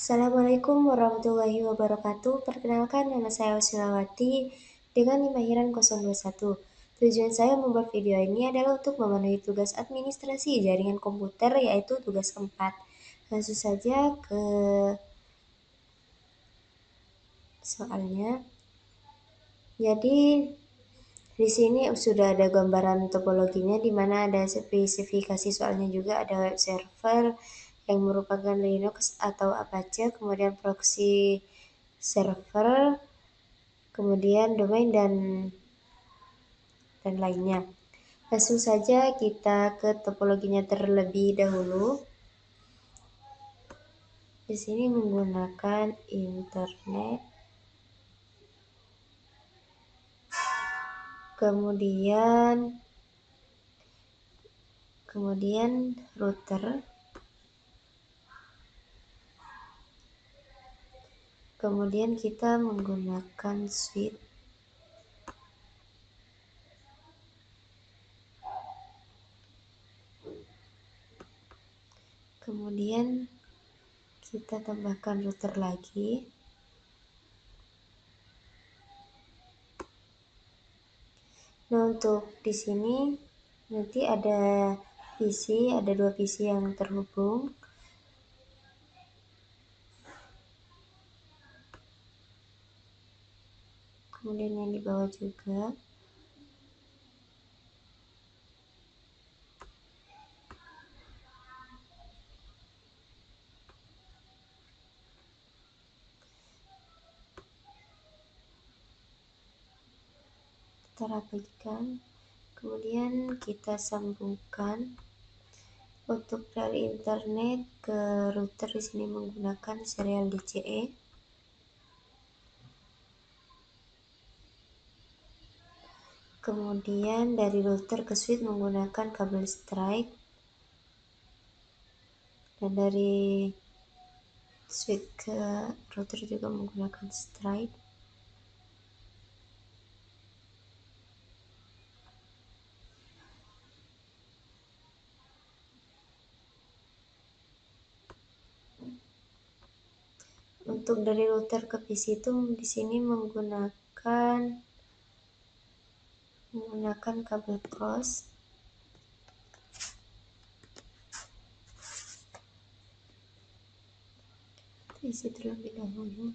Assalamualaikum warahmatullahi wabarakatuh. Perkenalkan, nama saya Usilawati dengan NIM akhiran 021. Tujuan saya membuat video ini adalah untuk memenuhi tugas administrasi jaringan komputer, yaitu tugas keempat. Langsung saja ke soalnya. Jadi di sini sudah ada gambaran topologinya, di mana ada spesifikasi soalnya juga, ada web server yang merupakan Linux atau Apache, kemudian proxy server, kemudian domain dan lainnya. Langsung saja kita ke topologinya terlebih dahulu. Di sini menggunakan internet, kemudian router, kemudian kita menggunakan switch, kemudian kita tambahkan router lagi. Nah, untuk di sini nanti ada dua PC yang terhubung. Kemudian yang di bawah juga. Kita rapikan, kemudian kita sambungkan. Untuk dari internet ke router di sini menggunakan serial DCE. Kemudian dari router ke switch menggunakan kabel strike, dan dari switch ke router juga menggunakan strike. Untuk dari router ke PC itu di sini menggunakan kabel cross. Isi terlebih dahulu.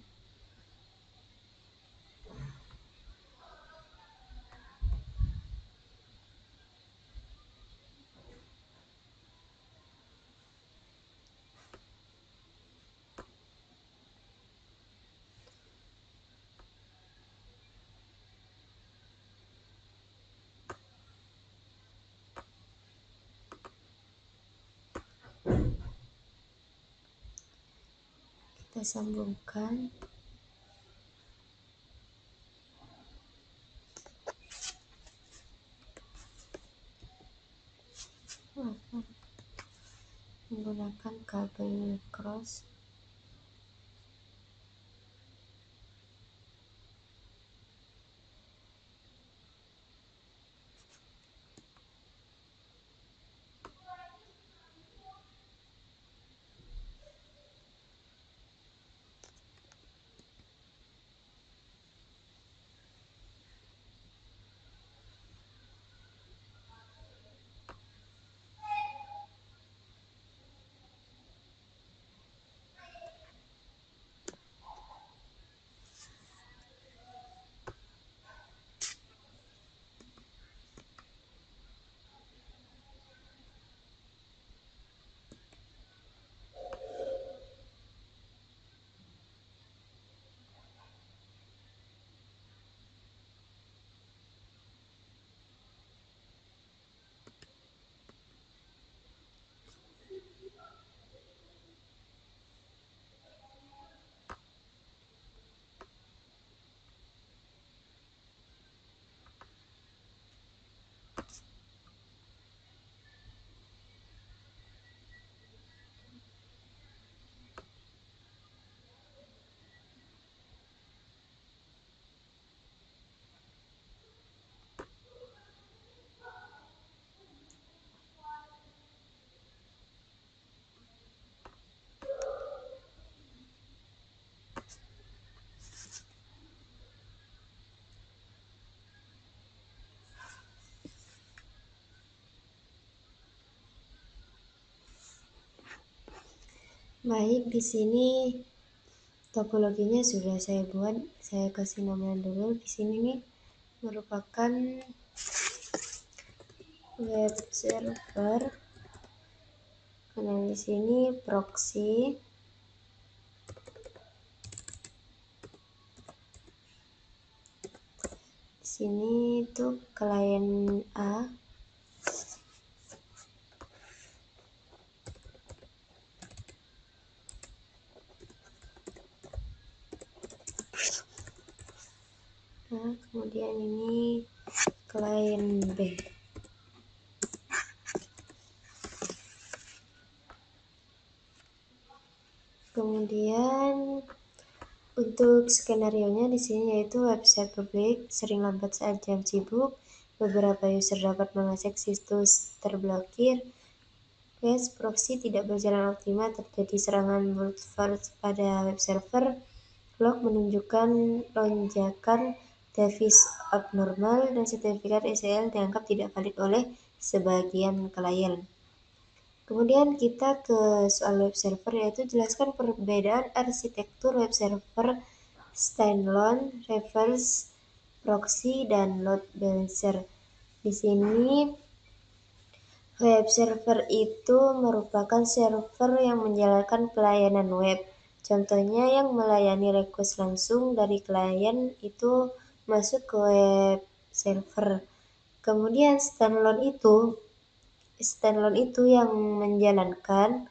Kita sambungkan. Menggunakan kabel cross. Baik, di sini topologinya sudah saya buat. Saya kasih nama dulu. Di sini nih merupakan web server. Nah, di sini proxy. Di sini itu klien A. Nah, kemudian ini klien B. Kemudian untuk skenario-nya di sini yaitu website publik sering lambat saat jam sibuk, beberapa user dapat mengakses situs terblokir, cache proxy tidak berjalan optimal, terjadi serangan brute force pada web server, log menunjukkan lonjakan device abnormal, dan sertifikat SSL dianggap tidak valid oleh sebagian klien. Kemudian kita ke soal web server, yaitu jelaskan perbedaan arsitektur web server standalone, reverse proxy, dan load balancer. Di sini web server itu merupakan server yang menjalankan pelayanan web. Contohnya yang melayani request langsung dari klien itu masuk ke web server. Kemudian standalone itu yang menjalankan.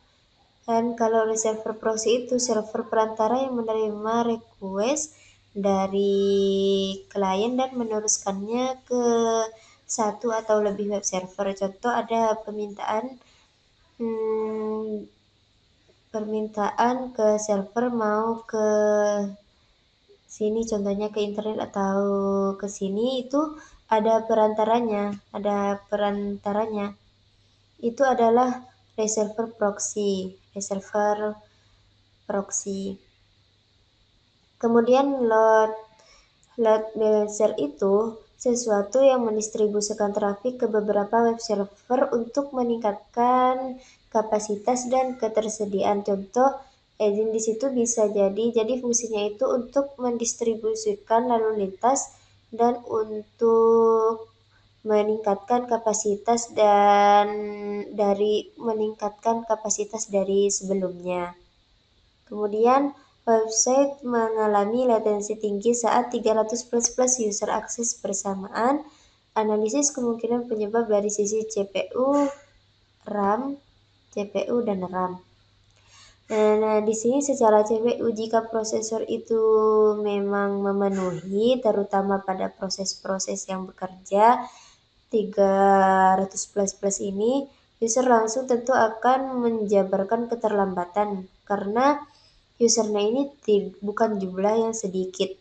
Dan kalau server proxy itu server perantara yang menerima request dari klien dan meneruskannya ke satu atau lebih web server. Contoh ada permintaan ke server mau ke sini, contohnya ke internet atau ke sini, itu ada perantaranya. Itu adalah reserver proxy. Kemudian load balancer itu sesuatu yang mendistribusikan trafik ke beberapa web server untuk meningkatkan kapasitas dan ketersediaan. Contoh, izin di situ bisa jadi fungsinya itu untuk mendistribusikan lalu lintas dan untuk meningkatkan kapasitas dari sebelumnya. Kemudian, website mengalami latensi tinggi saat 300+ user akses bersamaan. Analisis kemungkinan penyebab dari sisi CPU, dan RAM. Nah, di sini secara CPU, jika prosesor itu memang memenuhi, terutama pada proses-proses yang bekerja 300+ ini, user langsung tentu akan menjabarkan keterlambatan, karena usernya ini bukan jumlah yang sedikit,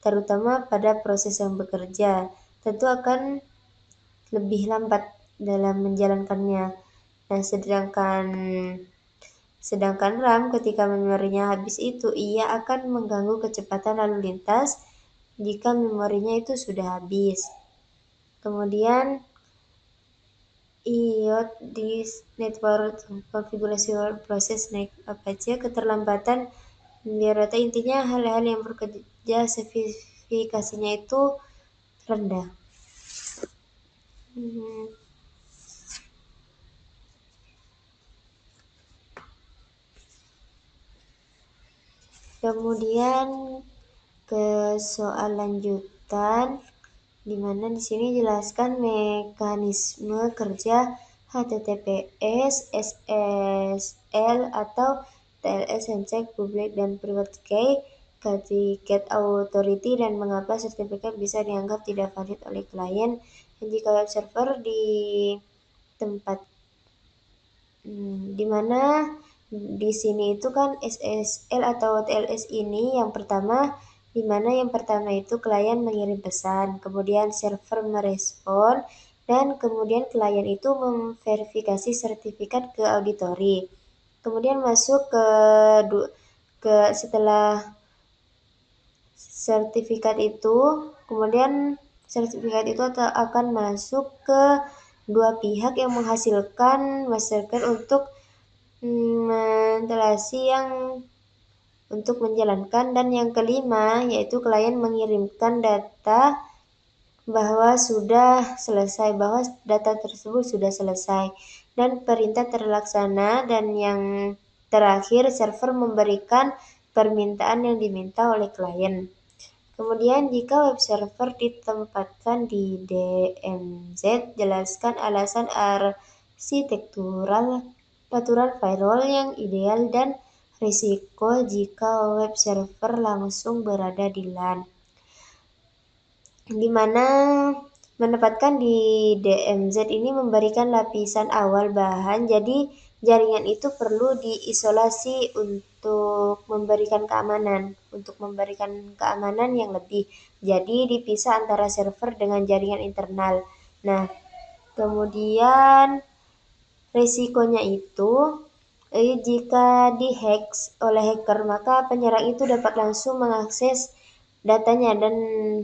terutama pada proses yang bekerja, tentu akan lebih lambat dalam menjalankannya. Nah, sedangkan RAM ketika memorinya habis itu, ia akan mengganggu kecepatan lalu lintas jika memorinya itu sudah habis. Kemudian IOT di network konfigurasi proses naik apa aja keterlambatan rata, intinya hal-hal yang bekerja spesifikasinya itu rendah. Kemudian ke soal lanjutan, di mana di sini jelaskan mekanisme kerja HTTPS, SSL atau TLS, handshake, public dan private key, certificate authority, dan mengapa sertifikat bisa dianggap tidak valid oleh klien. Dan jika web server di tempat di mana di sini itu kan SSL atau TLS ini yang pertama, di mana yang pertama itu klien mengirim pesan, kemudian server merespon, dan kemudian klien itu memverifikasi sertifikat ke auditori. Kemudian masuk ke setelah sertifikat itu, kemudian sertifikat itu akan masuk ke dua pihak yang menghasilkan mastercard untuk ventilasi yang untuk menjalankan, dan yang kelima yaitu klien mengirimkan data bahwa data tersebut sudah selesai dan perintah terlaksana, dan yang terakhir server memberikan permintaan yang diminta oleh klien. Kemudian jika web server ditempatkan di DMZ, jelaskan alasan arsitektural, aturan firewall yang ideal, dan risiko jika web server langsung berada di LAN. Di mana menempatkan di DMZ ini memberikan lapisan awal bahan, jadi jaringan itu perlu diisolasi untuk memberikan keamanan yang lebih. Jadi dipisah antara server dengan jaringan internal. Nah, kemudian resikonya itu jika dihack oleh hacker, maka penyerang itu dapat langsung mengakses datanya dan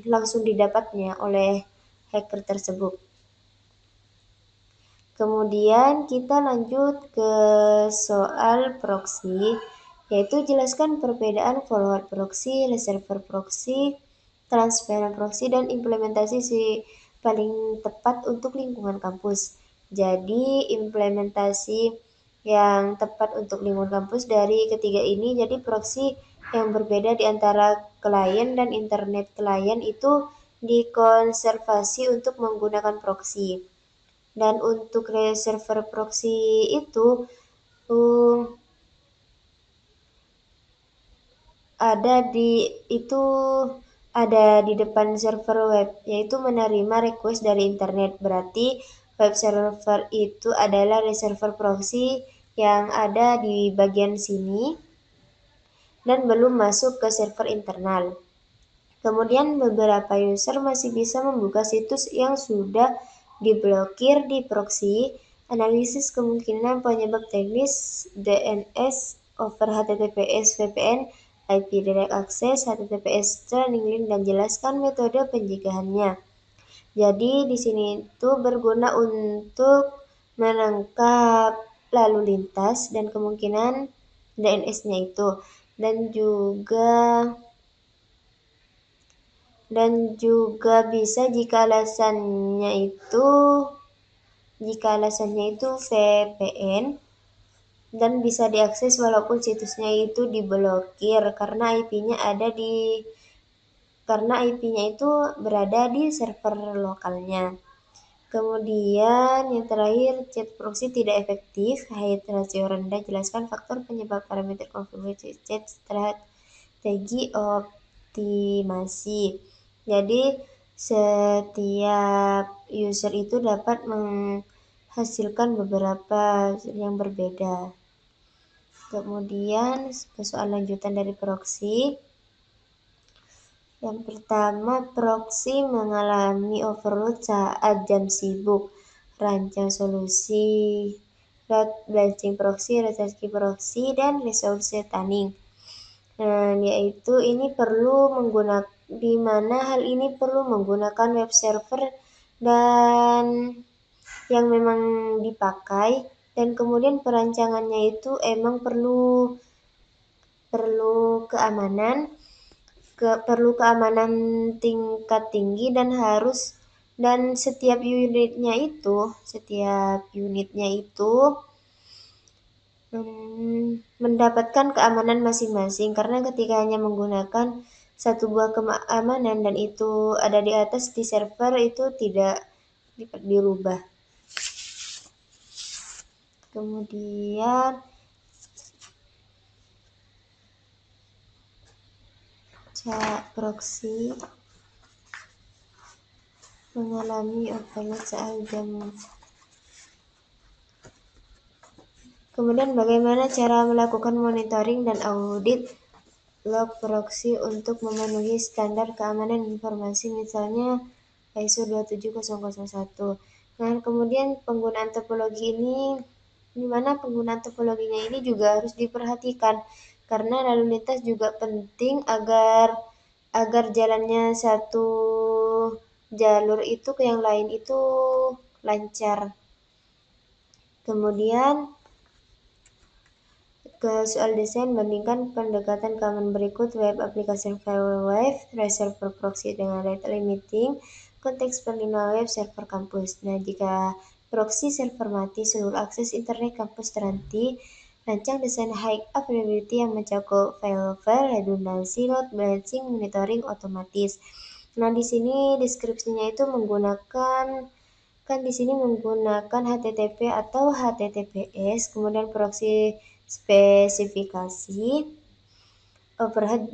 langsung didapatnya oleh hacker tersebut. Kemudian kita lanjut ke soal proxy, yaitu jelaskan perbedaan forward proxy, reserver proxy, transparent proxy, dan implementasi paling tepat untuk lingkungan kampus. Jadi implementasi yang tepat untuk lingkungan kampus dari ketiga ini, jadi proxy yang berbeda di antara klien dan internet klien itu dikonservasi untuk menggunakan proxy. Dan untuk reserver proxy itu um, ada di depan server web, yaitu menerima request dari internet. Berarti web server itu adalah reserver proxy yang ada di bagian sini dan belum masuk ke server internal. Kemudian beberapa user masih bisa membuka situs yang sudah diblokir di proxy. Analisis kemungkinan penyebab teknis DNS over HTTPS VPN, IP direct access, HTTPS training link, dan jelaskan metode pencegahannya. Jadi di sini itu berguna untuk menangkap lalu lintas dan kemungkinan DNS-nya itu, dan juga bisa jika alasannya itu VPN dan bisa diakses walaupun situsnya itu diblokir karena IP-nya itu berada di server lokalnya. Kemudian yang terakhir, chat proxy tidak efektif, height ratio rendah, jelaskan faktor penyebab parameter konfigurasi chat strategi optimasi. Jadi setiap user itu dapat menghasilkan beberapa yang berbeda. Kemudian ke soal lanjutan dari proxy. Yang pertama, proxy mengalami overload saat jam sibuk. Rancang solusi load balancing proxy, reservasi proxy, dan resource tuning. Yaitu ini di mana hal ini perlu menggunakan web server dan yang memang dipakai, dan kemudian perancangannya itu emang perlu keamanan tingkat tinggi dan setiap unitnya itu mendapatkan keamanan masing-masing, karena ketika hanya menggunakan satu buah keamanan dan itu ada di atas di server itu tidak dirubah. Kemudian proxy mengalami overload saat jam. Kemudian bagaimana cara melakukan monitoring dan audit log proxy untuk memenuhi standar keamanan informasi, misalnya ISO 27001. Nah, kemudian penggunaan topologi ini, di mana penggunaan topologinya ini juga harus diperhatikan, karena lalu lintas juga penting agar jalannya satu jalur itu ke yang lain itu lancar. Kemudian Ke soal desain, bandingkan pendekatan common berikut: web application firewall web, server proxy dengan rate limiting, konteks terminal web server kampus. Nah, jika proxy server mati, seluruh akses internet kampus terhenti. Rancang desain high availability yang mencakup failover, redundancy, load balancing, monitoring otomatis. Nah, di sini deskripsinya itu menggunakan HTTP atau HTTPS, kemudian proxy spesifikasi. Overhead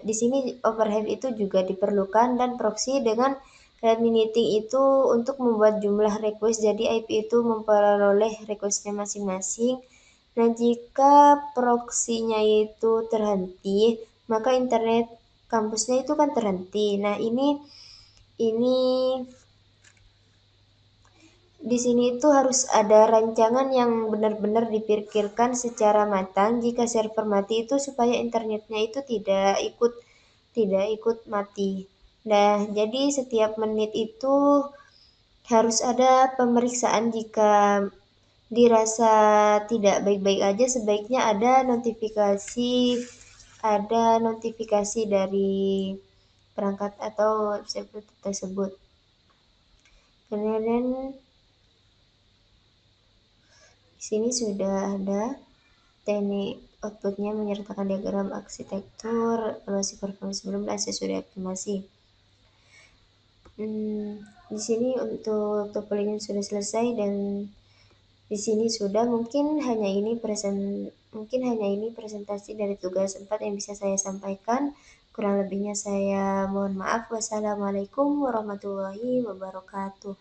di sini overhead itu juga diperlukan, dan proxy dengan rate limiting itu untuk membuat jumlah request, jadi IP itu memperoleh requestnya masing-masing. Nah, jika proxy-nya itu terhenti, maka internet kampusnya itu kan terhenti. Nah, ini di sini itu harus ada rancangan yang benar-benar dipikirkan secara matang jika server mati itu, supaya internetnya itu tidak ikut mati. Nah, jadi setiap menit itu harus ada pemeriksaan. Jika dirasa tidak baik-baik aja, sebaiknya ada notifikasi dari perangkat atau website tersebut. Kemudian di sini sudah ada teknik outputnya menyertakan diagram arsitektur, evaluasi performance sebelum dan sesudah optimasi. Di sini untuk topologi sudah selesai, dan di sini sudah mungkin hanya ini presentasi dari tugas 4 yang bisa saya sampaikan. Kurang lebihnya saya mohon maaf. Wassalamualaikum warahmatullahi wabarakatuh.